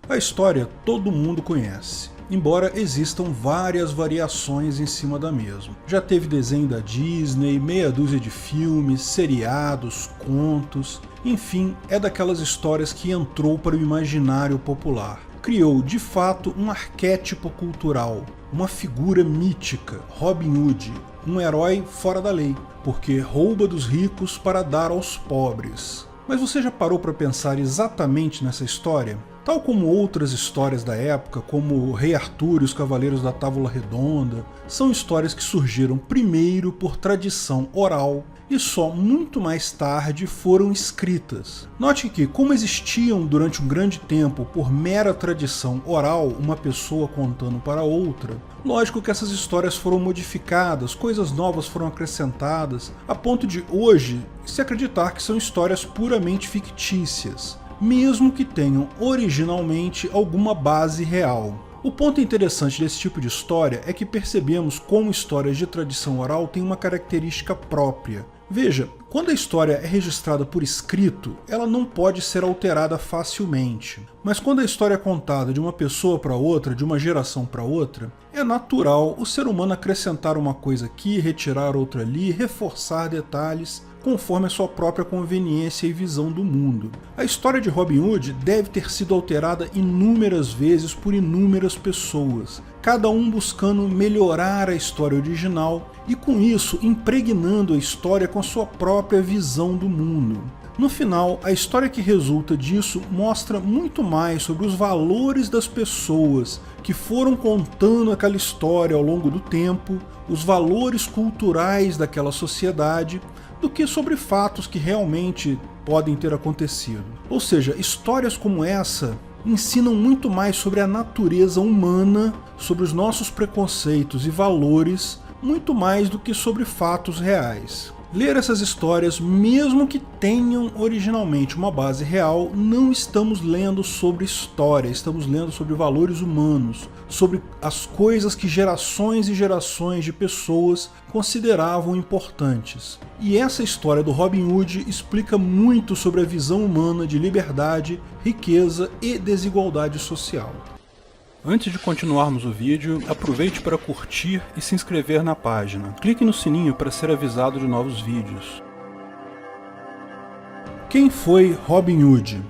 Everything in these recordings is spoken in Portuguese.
A história todo mundo conhece, embora existam várias variações em cima da mesma. Já teve desenho da Disney, meia dúzia de filmes, seriados, contos, enfim, é daquelas histórias que entrou para o imaginário popular. Criou, de fato, um arquétipo cultural, uma figura mítica, Robin Hood, um herói fora da lei, porque rouba dos ricos para dar aos pobres. Mas você já parou para pensar exatamente nessa história? Tal como outras histórias da época, como o Rei Arthur e os Cavaleiros da Távola Redonda, são histórias que surgiram primeiro por tradição oral e só muito mais tarde foram escritas. Note que, como existiam durante um grande tempo por mera tradição oral, uma pessoa contando para outra, lógico que essas histórias foram modificadas, coisas novas foram acrescentadas, a ponto de hoje se acreditar que são histórias puramente fictícias, mesmo que tenham originalmente alguma base real. O ponto interessante desse tipo de história é que percebemos como histórias de tradição oral têm uma característica própria. Veja, quando a história é registrada por escrito, ela não pode ser alterada facilmente. Mas quando a história é contada de uma pessoa para outra, de uma geração para outra, é natural o ser humano acrescentar uma coisa aqui, retirar outra ali, reforçar detalhes, conforme a sua própria conveniência e visão do mundo. A história de Robin Hood deve ter sido alterada inúmeras vezes por inúmeras pessoas, cada um buscando melhorar a história original e com isso impregnando a história com a sua própria visão do mundo. No final, a história que resulta disso mostra muito mais sobre os valores das pessoas que foram contando aquela história ao longo do tempo, os valores culturais daquela sociedade, do que sobre fatos que realmente podem ter acontecido. Ou seja, histórias como essa ensinam muito mais sobre a natureza humana, sobre os nossos preconceitos e valores, muito mais do que sobre fatos reais. Ler essas histórias, mesmo que tenham originalmente uma base real, não estamos lendo sobre história, estamos lendo sobre valores humanos, sobre as coisas que gerações e gerações de pessoas consideravam importantes. E essa história do Robin Hood explica muito sobre a visão humana de liberdade, riqueza e desigualdade social. Antes de continuarmos o vídeo, aproveite para curtir e se inscrever na página. Clique no sininho para ser avisado de novos vídeos. Quem foi Robin Hood?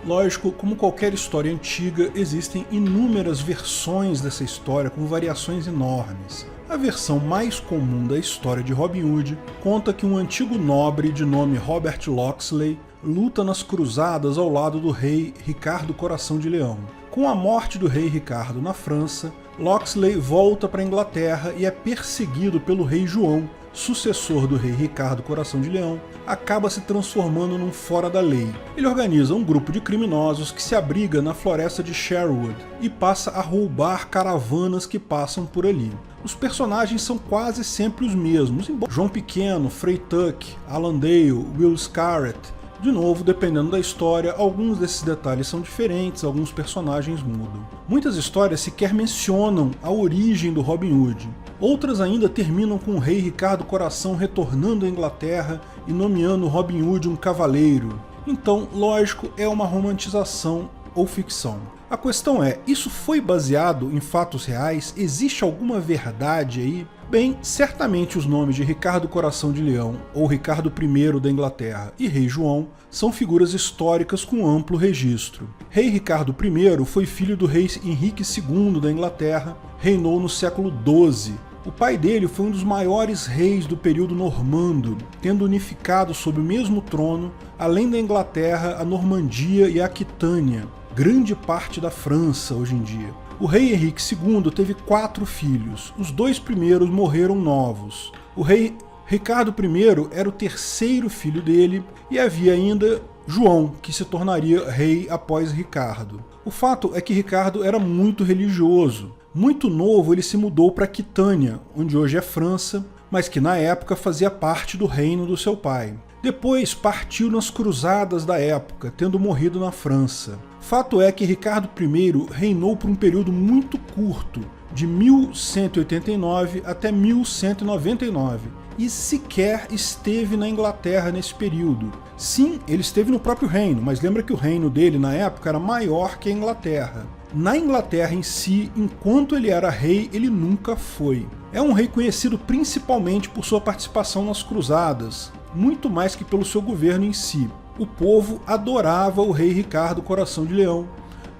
Lógico, como qualquer história antiga, existem inúmeras versões dessa história com variações enormes. A versão mais comum da história de Robin Hood conta que um antigo nobre de nome Robert Locksley luta nas cruzadas ao lado do rei Ricardo Coração de Leão. Com a morte do rei Ricardo na França, Locksley volta para a Inglaterra e é perseguido pelo rei João, sucessor do rei Ricardo Coração de Leão, acaba se transformando num fora da lei. Ele organiza um grupo de criminosos que se abriga na floresta de Sherwood e passa a roubar caravanas que passam por ali. Os personagens são quase sempre os mesmos, embora João Pequeno, Frey Tuck, Alan Dale, Will Scarlet. De novo, dependendo da história, alguns desses detalhes são diferentes, alguns personagens mudam. Muitas histórias sequer mencionam a origem do Robin Hood. Outras ainda terminam com o rei Ricardo Coração retornando à Inglaterra e nomeando Robin Hood um cavaleiro. Então, lógico, é uma romantização ou ficção. A questão é, isso foi baseado em fatos reais? Existe alguma verdade aí? Bem, certamente os nomes de Ricardo Coração de Leão, ou Ricardo I da Inglaterra, e Rei João são figuras históricas com amplo registro. Rei Ricardo I foi filho do rei Henrique II da Inglaterra, reinou no século XII. O pai dele foi um dos maiores reis do período normando, tendo unificado sob o mesmo trono, além da Inglaterra, a Normandia e a Aquitânia, grande parte da França hoje em dia. O rei Henrique II teve 4 filhos, os 2 primeiros morreram novos. O rei Ricardo I era o terceiro filho dele e havia ainda João, que se tornaria rei após Ricardo. O fato é que Ricardo era muito religioso. Muito novo ele se mudou para Aquitânia, onde hoje é França, mas que na época fazia parte do reino do seu pai. Depois partiu nas cruzadas da época, tendo morrido na França. Fato é que Ricardo I reinou por um período muito curto, de 1189 até 1199, e sequer esteve na Inglaterra nesse período. Sim, ele esteve no próprio reino, mas lembra que o reino dele na época era maior que a Inglaterra. Na Inglaterra em si, enquanto ele era rei, ele nunca foi. É um rei conhecido principalmente por sua participação nas cruzadas, muito mais que pelo seu governo em si. O povo adorava o rei Ricardo Coração de Leão,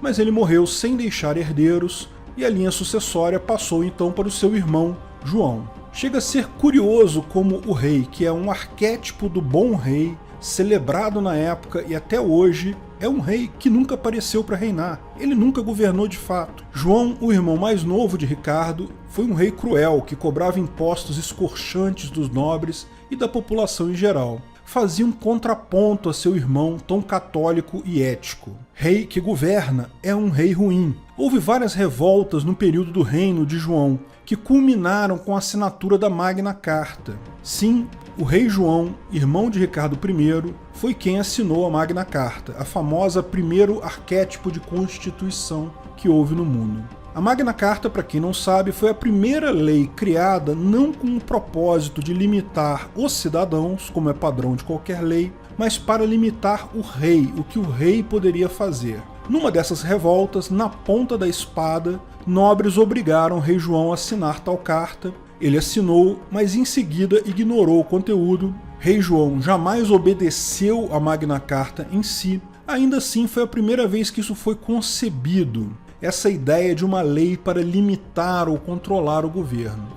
mas ele morreu sem deixar herdeiros e a linha sucessória passou então para o seu irmão João. Chega a ser curioso como o rei, que é um arquétipo do bom rei, celebrado na época e até hoje, é um rei que nunca apareceu para reinar. Ele nunca governou de fato. João, o irmão mais novo de Ricardo, foi um rei cruel que cobrava impostos escorchantes dos nobres e da população em geral. Fazia um contraponto a seu irmão tão católico e ético. Rei que governa é um rei ruim. Houve várias revoltas no período do reino de João, que culminaram com a assinatura da Magna Carta. Sim, o rei João, irmão de Ricardo I, foi quem assinou a Magna Carta, a famosa primeiro arquétipo de constituição que houve no mundo. A Magna Carta, para quem não sabe, foi a primeira lei criada não com o propósito de limitar os cidadãos, como é padrão de qualquer lei, mas para limitar o rei, o que o rei poderia fazer. Numa dessas revoltas, na ponta da espada, nobres obrigaram o rei João a assinar tal carta. Ele assinou, mas em seguida ignorou o conteúdo. Rei João jamais obedeceu a Magna Carta em si. Ainda assim, foi a primeira vez que isso foi concebido. Essa ideia de uma lei para limitar ou controlar o governo.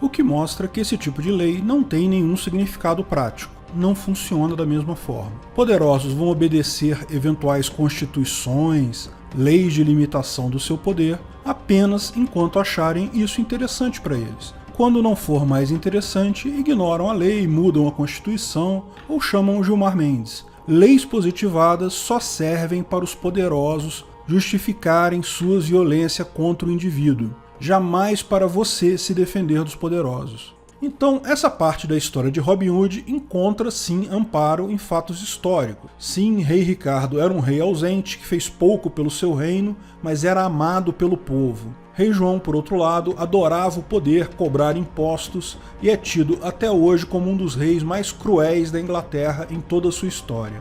O que mostra que esse tipo de lei não tem nenhum significado prático, não funciona da mesma forma. Poderosos vão obedecer eventuais constituições, leis de limitação do seu poder, apenas enquanto acharem isso interessante para eles. Quando não for mais interessante, ignoram a lei, mudam a Constituição ou chamam Gilmar Mendes. Leis positivadas só servem para os poderosos justificarem sua violência contra o indivíduo, jamais para você se defender dos poderosos. Então, essa parte da história de Robin Hood encontra sim amparo em fatos históricos. Sim, rei Ricardo era um rei ausente que fez pouco pelo seu reino, mas era amado pelo povo. Rei João, por outro lado, adorava o poder, cobrar impostos e é tido até hoje como um dos reis mais cruéis da Inglaterra em toda a sua história.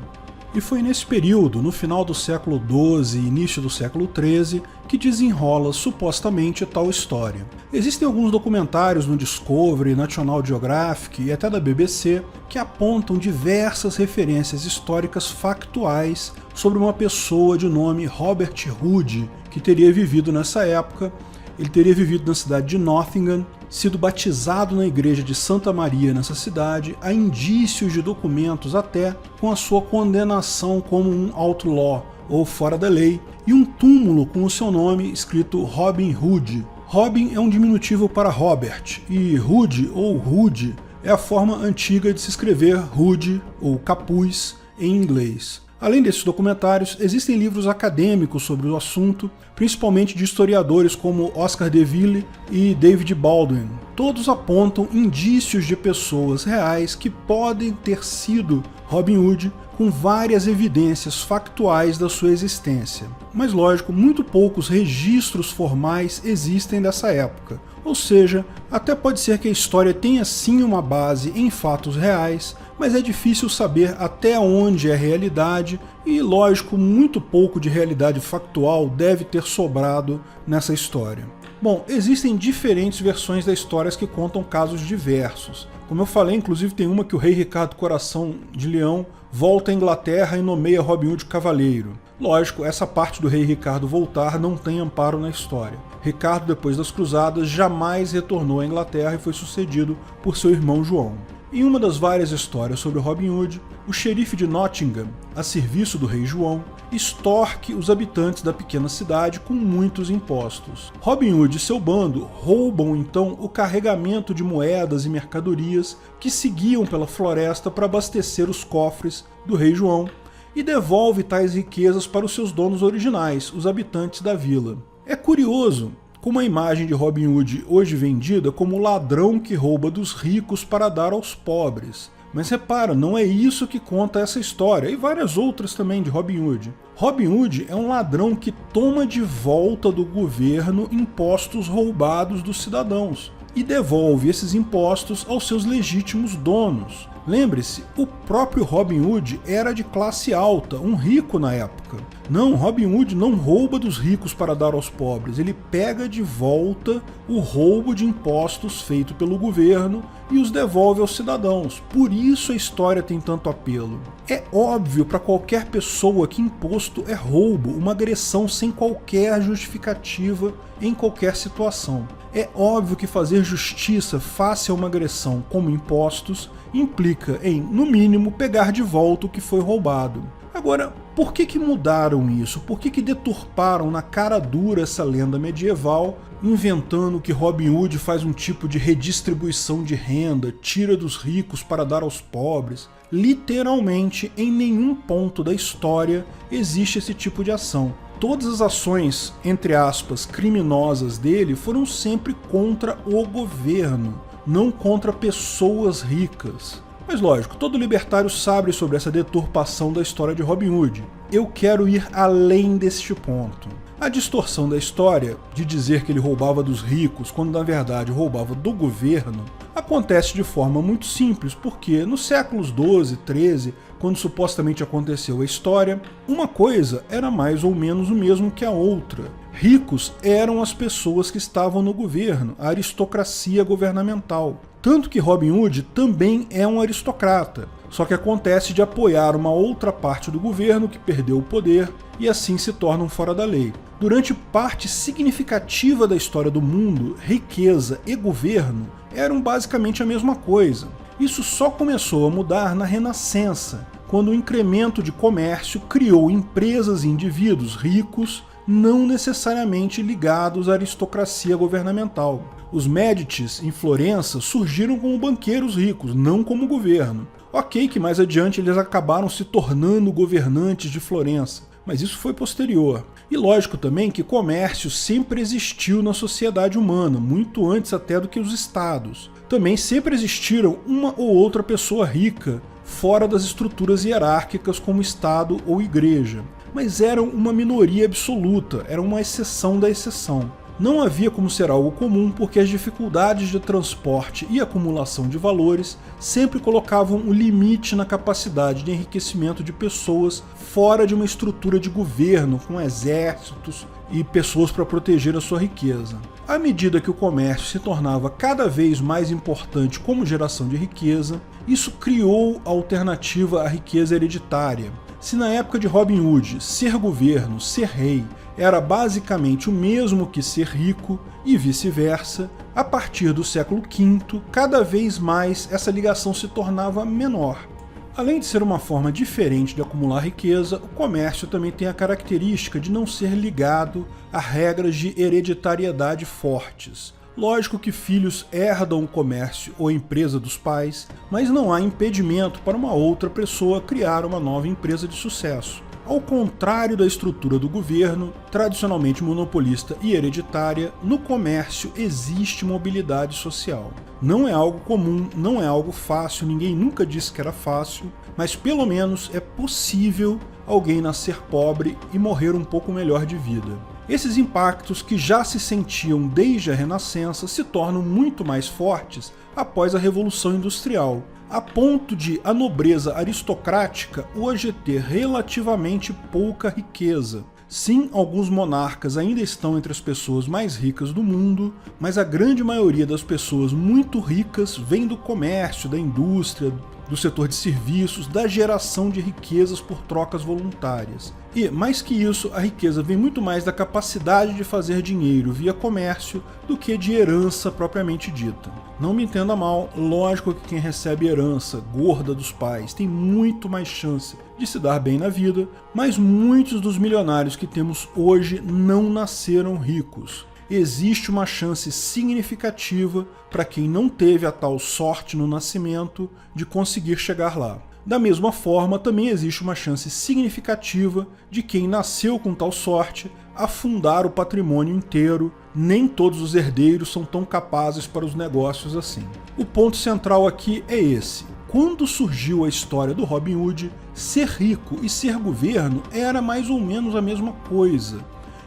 E foi nesse período, no final do século XII e início do século XIII, que desenrola supostamente tal história. Existem alguns documentários no Discovery, National Geographic e até da BBC que apontam diversas referências históricas factuais sobre uma pessoa de nome Robert Hood, que teria vivido nessa época. Ele teria vivido na cidade de Nottingham, sido batizado na igreja de Santa Maria nessa cidade. Há indícios de documentos até com a sua condenação como um outlaw, ou fora da lei, e um túmulo com o seu nome escrito Robin Hood. Robin é um diminutivo para Robert, e Hood ou Hood é a forma antiga de se escrever hood ou capuz em inglês. Além desses documentários, existem livros acadêmicos sobre o assunto, principalmente de historiadores como Oscar DeVille e David Baldwin. Todos apontam indícios de pessoas reais que podem ter sido Robin Hood, com várias evidências factuais da sua existência. Mas lógico, muito poucos registros formais existem dessa época. Ou seja, até pode ser que a história tenha sim uma base em fatos reais, mas é difícil saber até onde é realidade e, lógico, muito pouco de realidade factual deve ter sobrado nessa história. Bom, existem diferentes versões da história que contam casos diversos. Como eu falei, inclusive tem uma que o rei Ricardo Coração de Leão volta à Inglaterra e nomeia Robin Hood cavaleiro. Lógico, essa parte do rei Ricardo voltar não tem amparo na história. Ricardo, depois das cruzadas, jamais retornou à Inglaterra e foi sucedido por seu irmão João. Em uma das várias histórias sobre Robin Hood, o xerife de Nottingham, a serviço do rei João, extorque os habitantes da pequena cidade com muitos impostos. Robin Hood e seu bando roubam então o carregamento de moedas e mercadorias que seguiam pela floresta para abastecer os cofres do rei João e devolve tais riquezas para os seus donos originais, os habitantes da vila. É curioso como a imagem de Robin Hood hoje vendida como o ladrão que rouba dos ricos para dar aos pobres. Mas repara, não é isso que conta essa história, e várias outras também de Robin Hood. Robin Hood é um ladrão que toma de volta do governo impostos roubados dos cidadãos. e devolve esses impostos aos seus legítimos donos. Lembre-se, o próprio Robin Hood era de classe alta, um rico na época. Não, Robin Hood não rouba dos ricos para dar aos pobres, ele pega de volta o roubo de impostos feito pelo governo e os devolve aos cidadãos. Por isso a história tem tanto apelo. É óbvio para qualquer pessoa que imposto é roubo, uma agressão sem qualquer justificativa em qualquer situação. É óbvio que fazer justiça face a uma agressão como impostos implica em, no mínimo, pegar de volta o que foi roubado. Agora, por que mudaram isso? Por que deturparam na cara dura essa lenda medieval, inventando que Robin Hood faz um tipo de redistribuição de renda, tira dos ricos para dar aos pobres? Literalmente, em nenhum ponto da história existe esse tipo de ação. Todas as ações, entre aspas, criminosas dele foram sempre contra o governo, não contra pessoas ricas. Mas lógico, todo libertário sabe sobre essa deturpação da história de Robin Hood. Eu quero ir além deste ponto. A distorção da história, de dizer que ele roubava dos ricos, quando na verdade roubava do governo, acontece de forma muito simples, porque nos séculos 12, 13, quando supostamente aconteceu a história, uma coisa era mais ou menos o mesmo que a outra. Ricos eram as pessoas que estavam no governo, a aristocracia governamental. Tanto que Robin Hood também é um aristocrata, só que acontece de apoiar uma outra parte do governo que perdeu o poder e assim se tornam fora da lei. Durante parte significativa da história do mundo, riqueza e governo eram basicamente a mesma coisa. Isso só começou a mudar na Renascença, quando o incremento de comércio criou empresas e indivíduos ricos, não necessariamente ligados à aristocracia governamental. Os Médicis, em Florença, surgiram como banqueiros ricos, não como governo. Ok que mais adiante eles acabaram se tornando governantes de Florença, mas isso foi posterior. E lógico também que comércio sempre existiu na sociedade humana, muito antes até do que os estados. Também sempre existiram uma ou outra pessoa rica, fora das estruturas hierárquicas como estado ou igreja. Mas eram uma minoria absoluta, era uma exceção da exceção. Não havia como ser algo comum porque as dificuldades de transporte e acumulação de valores sempre colocavam um limite na capacidade de enriquecimento de pessoas fora de uma estrutura de governo, com exércitos e pessoas para proteger a sua riqueza. À medida que o comércio se tornava cada vez mais importante como geração de riqueza, isso criou a alternativa à riqueza hereditária. Se na época de Robin Hood ser governo, ser rei, era basicamente o mesmo que ser rico e vice-versa, a partir do século V, cada vez mais essa ligação se tornava menor. Além de ser uma forma diferente de acumular riqueza, o comércio também tem a característica de não ser ligado a regras de hereditariedade fortes. Lógico que filhos herdam o comércio ou empresa dos pais, mas não há impedimento para uma outra pessoa criar uma nova empresa de sucesso. Ao contrário da estrutura do governo, tradicionalmente monopolista e hereditária, no comércio existe mobilidade social. Não é algo comum, não é algo fácil, ninguém nunca disse que era fácil, mas pelo menos é possível alguém nascer pobre e morrer um pouco melhor de vida. Esses impactos, que já se sentiam desde a Renascença, se tornam muito mais fortes após a Revolução Industrial, a ponto de a nobreza aristocrática hoje ter relativamente pouca riqueza. Sim, alguns monarcas ainda estão entre as pessoas mais ricas do mundo, mas a grande maioria das pessoas muito ricas vem do comércio, da indústria, do setor de serviços, da geração de riquezas por trocas voluntárias. E, mais que isso, a riqueza vem muito mais da capacidade de fazer dinheiro via comércio do que de herança propriamente dita. Não me entenda mal, lógico que quem recebe herança gorda dos pais tem muito mais chance de se dar bem na vida, mas muitos dos milionários que temos hoje não nasceram ricos. Existe uma chance significativa para quem não teve a tal sorte no nascimento de conseguir chegar lá. Da mesma forma, também existe uma chance significativa de quem nasceu com tal sorte afundar o patrimônio inteiro. Nem todos os herdeiros são tão capazes para os negócios assim. O ponto central aqui é esse. Quando surgiu a história do Robin Hood, ser rico e ser governo era mais ou menos a mesma coisa.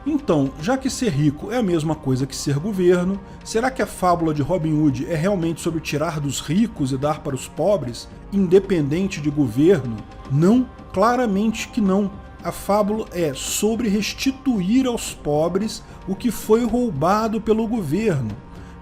Então, já que ser rico é a mesma coisa que ser governo, será que a fábula de Robin Hood é realmente sobre tirar dos ricos e dar para os pobres, independente de governo? Não, claramente que não. A fábula é sobre restituir aos pobres o que foi roubado pelo governo.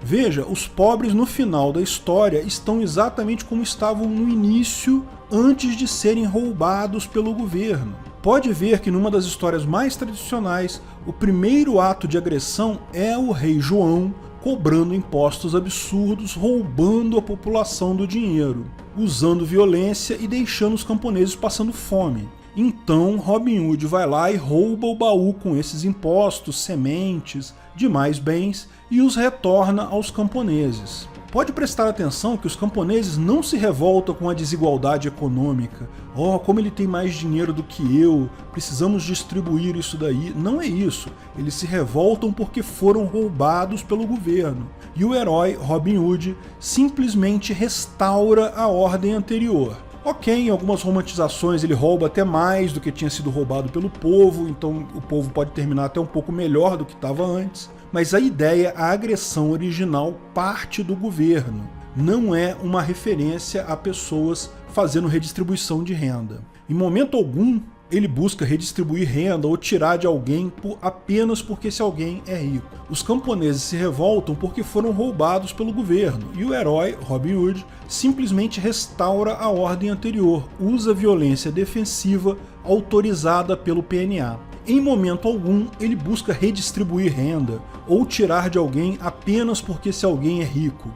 Veja, os pobres no final da história estão exatamente como estavam no início, antes de serem roubados pelo governo. Pode ver que numa das histórias mais tradicionais, o primeiro ato de agressão é o rei João cobrando impostos absurdos, roubando a população do dinheiro, usando violência e deixando os camponeses passando fome. Então Robin Hood vai lá e rouba o baú com esses impostos, sementes, demais bens e os retorna aos camponeses. Pode prestar atenção que os camponeses não se revoltam com a desigualdade econômica. Oh, como ele tem mais dinheiro do que eu, precisamos distribuir isso daí. Não é isso. Eles se revoltam porque foram roubados pelo governo. E o herói, Robin Hood, simplesmente restaura a ordem anterior. Ok, em algumas romantizações ele rouba até mais do que tinha sido roubado pelo povo, então o povo pode terminar até um pouco melhor do que estava antes. Mas a ideia, a agressão original, parte do governo. Não é uma referência a pessoas fazendo redistribuição de renda. Em momento algum, ele busca redistribuir renda ou tirar de alguém apenas porque esse alguém é rico. Os camponeses se revoltam porque foram roubados pelo governo, e o herói, Robin Hood, simplesmente restaura a ordem anterior, usa violência defensiva autorizada pelo PNA. Em momento algum, ele busca redistribuir renda ou tirar de alguém apenas porque esse alguém é rico.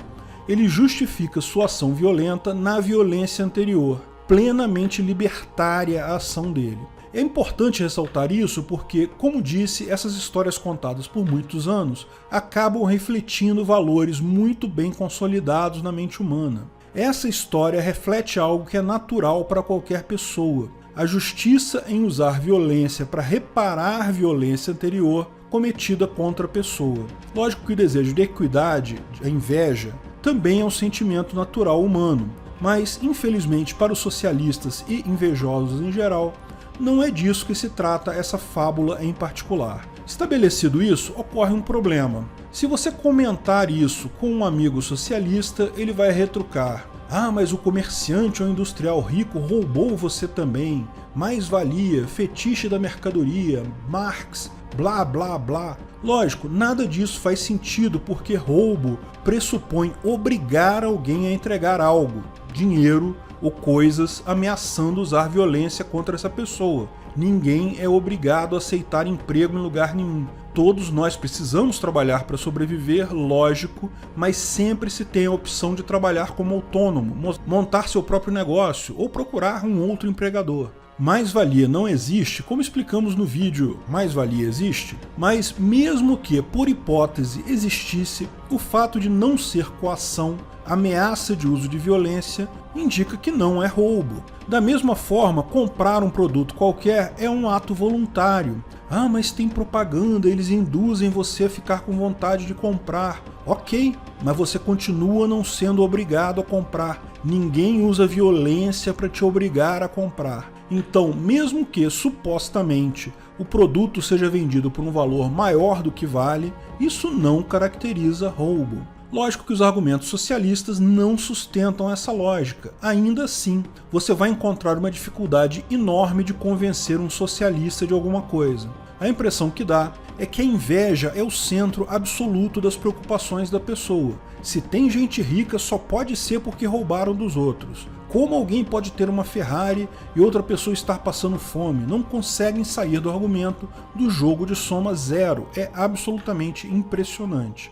Ele justifica sua ação violenta na violência anterior, plenamente libertária a ação dele. É importante ressaltar isso porque, como disse, essas histórias contadas por muitos anos acabam refletindo valores muito bem consolidados na mente humana. Essa história reflete algo que é natural para qualquer pessoa: a justiça em usar violência para reparar violência anterior cometida contra a pessoa. Lógico que o desejo de equidade, a inveja, também é um sentimento natural humano, mas infelizmente para os socialistas e invejosos em geral, não é disso que se trata essa fábula em particular. Estabelecido isso, ocorre um problema. Se você comentar isso com um amigo socialista, ele vai retrucar: ah, mas o comerciante ou industrial rico roubou você também, mais-valia, fetiche da mercadoria, Marx, blá blá blá. Lógico, nada disso faz sentido porque roubo pressupõe obrigar alguém a entregar algo, dinheiro ou coisas, ameaçando usar violência contra essa pessoa. Ninguém é obrigado a aceitar emprego em lugar nenhum. Todos nós precisamos trabalhar para sobreviver, lógico, mas sempre se tem a opção de trabalhar como autônomo, montar seu próprio negócio ou procurar um outro empregador. Mais-valia não existe, como explicamos no vídeo Mais-valia existe, mas mesmo que, por hipótese, existisse, o fato de não ser coação, ameaça de uso de violência, indica que não é roubo. Da mesma forma, comprar um produto qualquer é um ato voluntário. Ah, mas tem propaganda, eles induzem você a ficar com vontade de comprar. Ok, mas você continua não sendo obrigado a comprar. Ninguém usa violência para te obrigar a comprar. Então, mesmo que, supostamente, o produto seja vendido por um valor maior do que vale, isso não caracteriza roubo. Lógico que os argumentos socialistas não sustentam essa lógica. Ainda assim, você vai encontrar uma dificuldade enorme de convencer um socialista de alguma coisa. A impressão que dá é que a inveja é o centro absoluto das preocupações da pessoa. Se tem gente rica, só pode ser porque roubaram dos outros. Como alguém pode ter uma Ferrari e outra pessoa estar passando fome? Não conseguem sair do argumento do jogo de soma zero. É absolutamente impressionante.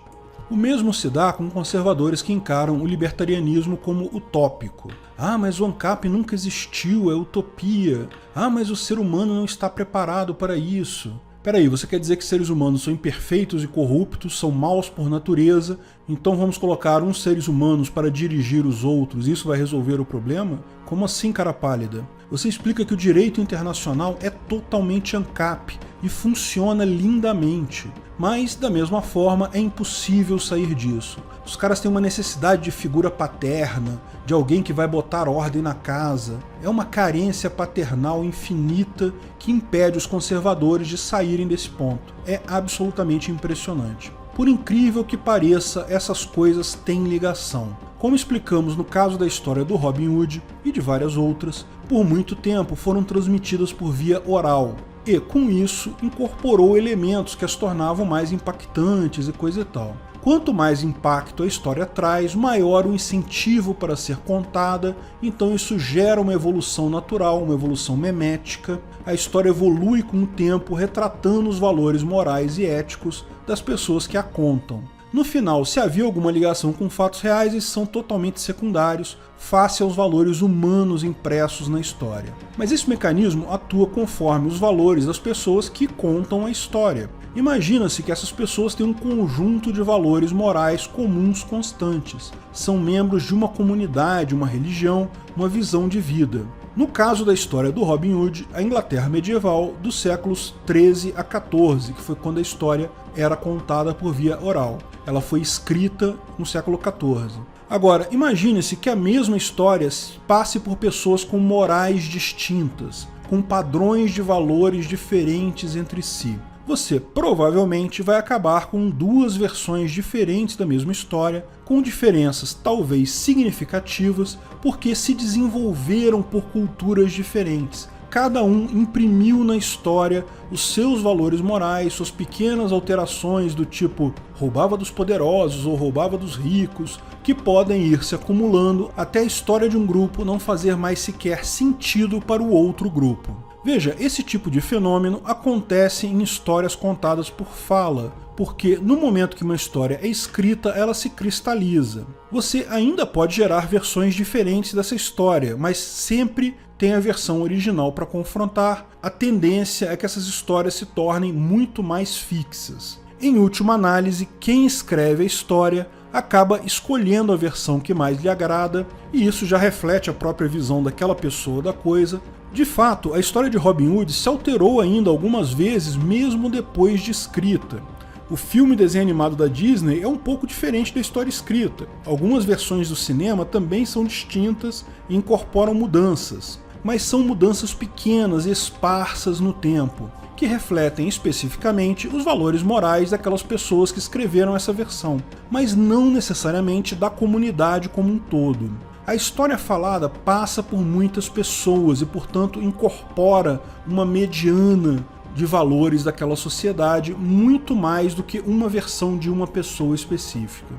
O mesmo se dá com conservadores que encaram o libertarianismo como utópico. Ah, mas o ANCAP nunca existiu, é utopia. Ah, mas o ser humano não está preparado para isso. Peraí, você quer dizer que seres humanos são imperfeitos e corruptos, são maus por natureza, então vamos colocar uns seres humanos para dirigir os outros e isso vai resolver o problema? Como assim, cara pálida? Você explica que o direito internacional é totalmente ANCAP, e funciona lindamente. Mas, da mesma forma, é impossível sair disso. Os caras têm uma necessidade de figura paterna, de alguém que vai botar ordem na casa. É uma carência paternal infinita que impede os conservadores de saírem desse ponto. É absolutamente impressionante. Por incrível que pareça, essas coisas têm ligação. Como explicamos no caso da história do Robin Hood e de várias outras, por muito tempo foram transmitidas por via oral. E, com isso, incorporou elementos que as tornavam mais impactantes e coisa e tal. Quanto mais impacto a história traz, maior o incentivo para ser contada, então isso gera uma evolução natural, uma evolução memética. A história evolui com o tempo, retratando os valores morais e éticos das pessoas que a contam. No final, se havia alguma ligação com fatos reais, esses são totalmente secundários, face aos valores humanos impressos na história. Mas esse mecanismo atua conforme os valores das pessoas que contam a história. Imagina-se que essas pessoas têm um conjunto de valores morais comuns constantes. São membros de uma comunidade, uma religião, uma visão de vida. No caso da história do Robin Hood, a Inglaterra medieval dos séculos 13 a 14, que foi quando a história era contada por via oral. Ela foi escrita no século 14. Agora, imagine-se que a mesma história passe por pessoas com morais distintas, com padrões de valores diferentes entre si. Você provavelmente vai acabar com duas versões diferentes da mesma história, com diferenças talvez significativas, porque se desenvolveram por culturas diferentes. Cada um imprimiu na história os seus valores morais, suas pequenas alterações do tipo roubava dos poderosos ou roubava dos ricos, que podem ir se acumulando até a história de um grupo não fazer mais sequer sentido para o outro grupo. Veja, esse tipo de fenômeno acontece em histórias contadas por fala, porque no momento que uma história é escrita, ela se cristaliza. Você ainda pode gerar versões diferentes dessa história, mas sempre tem a versão original para confrontar. A tendência é que essas histórias se tornem muito mais fixas. Em última análise, quem escreve a história acaba escolhendo a versão que mais lhe agrada, e isso já reflete a própria visão daquela pessoa da coisa. De fato, a história de Robin Hood se alterou ainda algumas vezes, mesmo depois de escrita. O filme desenho animado da Disney é um pouco diferente da história escrita. Algumas versões do cinema também são distintas e incorporam mudanças, mas são mudanças pequenas e esparsas no tempo, que refletem especificamente os valores morais daquelas pessoas que escreveram essa versão, mas não necessariamente da comunidade como um todo. A história falada passa por muitas pessoas e, portanto, incorpora uma mediana de valores daquela sociedade muito mais do que uma versão de uma pessoa específica.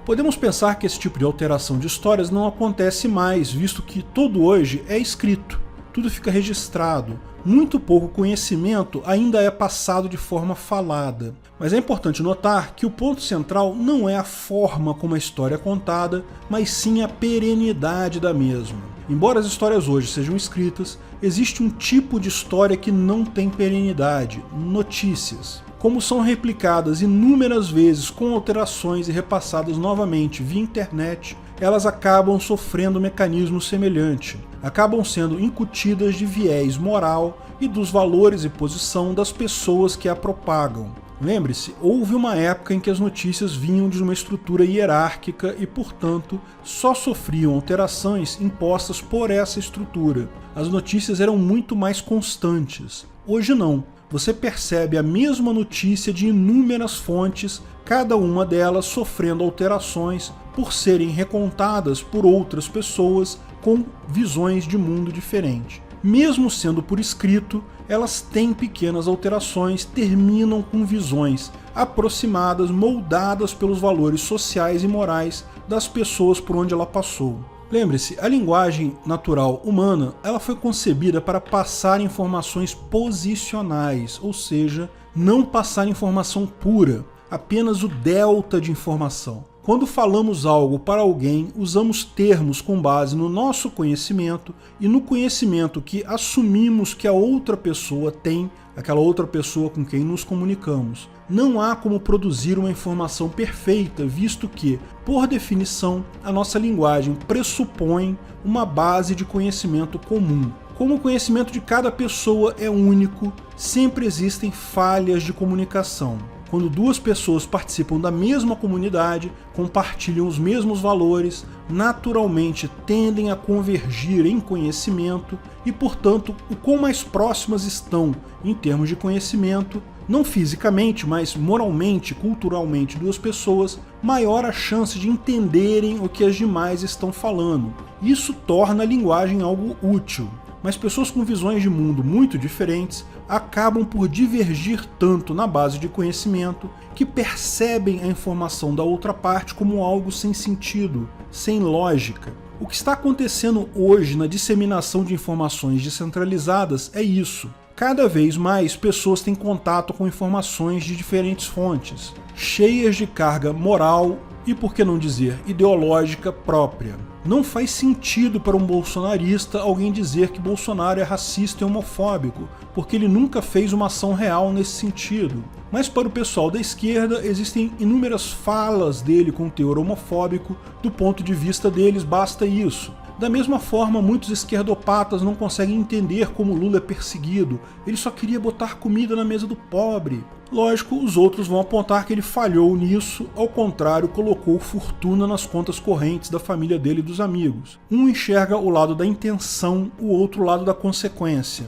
Podemos pensar que esse tipo de alteração de histórias não acontece mais, visto que tudo hoje é escrito, tudo fica registrado. Muito pouco conhecimento ainda é passado de forma falada. Mas é importante notar que o ponto central não é a forma como a história é contada, mas sim a perenidade da mesma. Embora as histórias hoje sejam escritas, existe um tipo de história que não tem perenidade: notícias. Como são replicadas inúmeras vezes com alterações e repassadas novamente via internet, elas acabam sofrendo um mecanismo semelhante. Acabam sendo incutidas de viés moral e dos valores e posição das pessoas que a propagam. Lembre-se, houve uma época em que as notícias vinham de uma estrutura hierárquica e, portanto, só sofriam alterações impostas por essa estrutura. As notícias eram muito mais constantes. Hoje não. Você percebe a mesma notícia de inúmeras fontes, cada uma delas sofrendo alterações por serem recontadas por outras pessoas com visões de mundo diferente. Mesmo sendo por escrito, elas têm pequenas alterações, terminam com visões aproximadas, moldadas pelos valores sociais e morais das pessoas por onde ela passou. Lembre-se, a linguagem natural humana ela foi concebida para passar informações posicionais, ou seja, não passar informação pura, apenas o delta de informação. Quando falamos algo para alguém, usamos termos com base no nosso conhecimento e no conhecimento que assumimos que a outra pessoa tem, aquela outra pessoa com quem nos comunicamos. Não há como produzir uma informação perfeita, visto que, por definição, a nossa linguagem pressupõe uma base de conhecimento comum. Como o conhecimento de cada pessoa é único, sempre existem falhas de comunicação. Quando duas pessoas participam da mesma comunidade, compartilham os mesmos valores, naturalmente tendem a convergir em conhecimento e, portanto, o quão mais próximas estão em termos de conhecimento, não fisicamente, mas moralmente, culturalmente, duas pessoas, maior a chance de entenderem o que as demais estão falando. Isso torna a linguagem algo útil. Mas pessoas com visões de mundo muito diferentes acabam por divergir tanto na base de conhecimento que percebem a informação da outra parte como algo sem sentido, sem lógica. O que está acontecendo hoje na disseminação de informações descentralizadas é isso. Cada vez mais pessoas têm contato com informações de diferentes fontes, cheias de carga moral e, por que não dizer, ideológica própria. Não faz sentido para um bolsonarista alguém dizer que Bolsonaro é racista e homofóbico, porque ele nunca fez uma ação real nesse sentido. Mas para o pessoal da esquerda existem inúmeras falas dele com teor homofóbico, do ponto de vista deles basta isso. Da mesma forma, muitos esquerdopatas não conseguem entender como Lula é perseguido, ele só queria botar comida na mesa do pobre. Lógico, os outros vão apontar que ele falhou nisso, ao contrário, colocou fortuna nas contas correntes da família dele e dos amigos. Um enxerga o lado da intenção, o outro lado da consequência.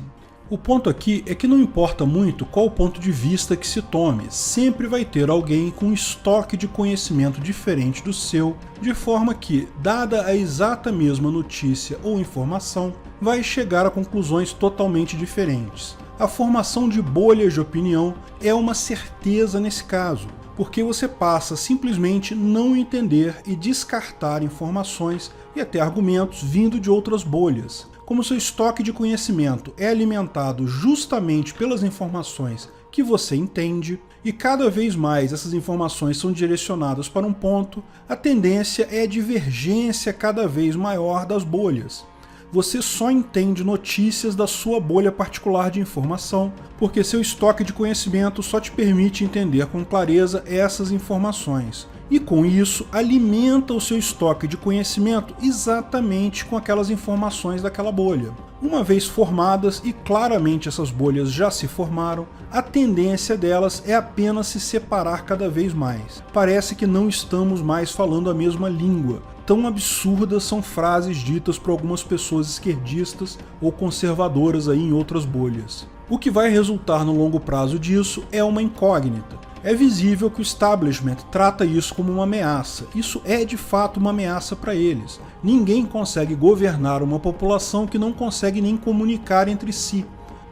O ponto aqui é que não importa muito qual o ponto de vista que se tome, sempre vai ter alguém com um estoque de conhecimento diferente do seu, de forma que, dada a exata mesma notícia ou informação, vai chegar a conclusões totalmente diferentes. A formação de bolhas de opinião é uma certeza nesse caso, porque você passa a simplesmente não entender e descartar informações e até argumentos vindo de outras bolhas. Como seu estoque de conhecimento é alimentado justamente pelas informações que você entende, e cada vez mais essas informações são direcionadas para um ponto, a tendência é a divergência cada vez maior das bolhas. Você só entende notícias da sua bolha particular de informação, porque seu estoque de conhecimento só te permite entender com clareza essas informações. E com isso, alimenta o seu estoque de conhecimento exatamente com aquelas informações daquela bolha. Uma vez formadas, e claramente essas bolhas já se formaram, a tendência delas é apenas se separar cada vez mais. Parece que não estamos mais falando a mesma língua. Tão absurdas são frases ditas por algumas pessoas esquerdistas ou conservadoras aí em outras bolhas. O que vai resultar no longo prazo disso é uma incógnita. É visível que o establishment trata isso como uma ameaça. Isso é de fato uma ameaça para eles. Ninguém consegue governar uma população que não consegue nem comunicar entre si.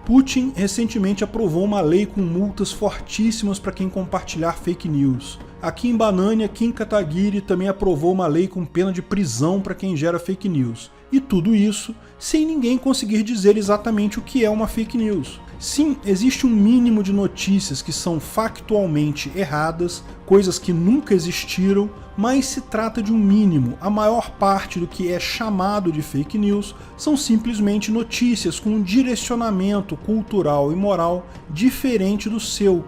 Putin recentemente aprovou uma lei com multas fortíssimas para quem compartilhar fake news. Aqui em Banânia, Kim Kataguiri também aprovou uma lei com pena de prisão para quem gera fake news. E tudo isso sem ninguém conseguir dizer exatamente o que é uma fake news. Sim, existe um mínimo de notícias que são factualmente erradas, coisas que nunca existiram, mas se trata de um mínimo. A maior parte do que é chamado de fake news são simplesmente notícias com um direcionamento cultural e moral diferente do seu.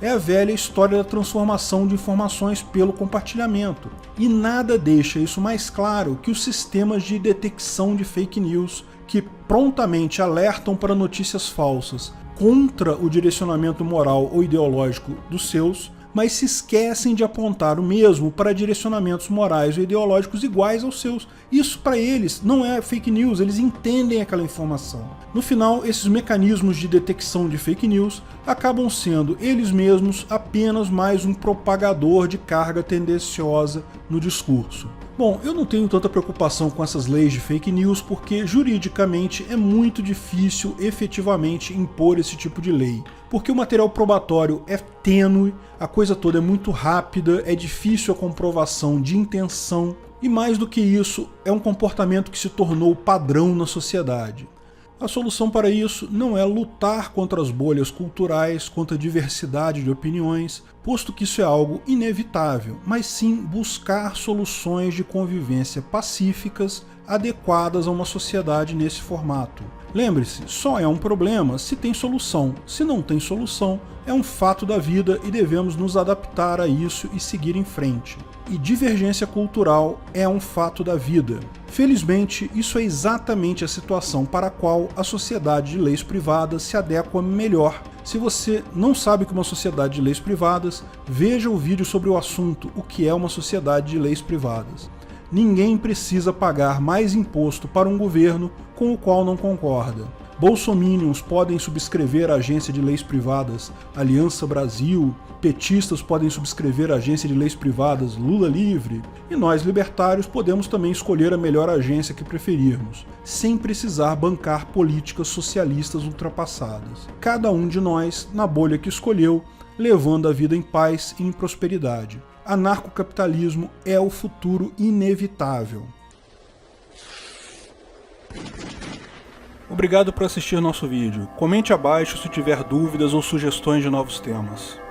É a velha história da transformação de informações pelo compartilhamento. E nada deixa isso mais claro que os sistemas de detecção de fake news, que prontamente alertam para notícias falsas contra o direcionamento moral ou ideológico dos seus, mas se esquecem de apontar o mesmo para direcionamentos morais ou ideológicos iguais aos seus. Isso para eles não é fake news, eles entendem aquela informação. No final, esses mecanismos de detecção de fake news acabam sendo eles mesmos apenas mais um propagador de carga tendenciosa no discurso. Bom, eu não tenho tanta preocupação com essas leis de fake news porque juridicamente é muito difícil efetivamente impor esse tipo de lei. Porque o material probatório é tênue, a coisa toda é muito rápida, é difícil a comprovação de intenção e, mais do que isso, é um comportamento que se tornou padrão na sociedade. A solução para isso não é lutar contra as bolhas culturais, contra a diversidade de opiniões, posto que isso é algo inevitável, mas sim buscar soluções de convivência pacíficas adequadas a uma sociedade nesse formato. Lembre-se, só é um problema se tem solução. Se não tem solução, é um fato da vida e devemos nos adaptar a isso e seguir em frente. E divergência cultural é um fato da vida. Felizmente, isso é exatamente a situação para a qual a sociedade de leis privadas se adequa melhor. Se você não sabe o que é uma sociedade de leis privadas, veja o vídeo sobre o assunto, o que é uma sociedade de leis privadas. Ninguém precisa pagar mais imposto para um governo com o qual não concorda. Bolsominions podem subscrever a agência de leis privadas Aliança Brasil, petistas podem subscrever a agência de leis privadas Lula Livre, e nós libertários podemos também escolher a melhor agência que preferirmos, sem precisar bancar políticas socialistas ultrapassadas. Cada um de nós na bolha que escolheu, levando a vida em paz e em prosperidade. Anarcocapitalismo é o futuro inevitável. Obrigado por assistir nosso vídeo. Comente abaixo se tiver dúvidas ou sugestões de novos temas.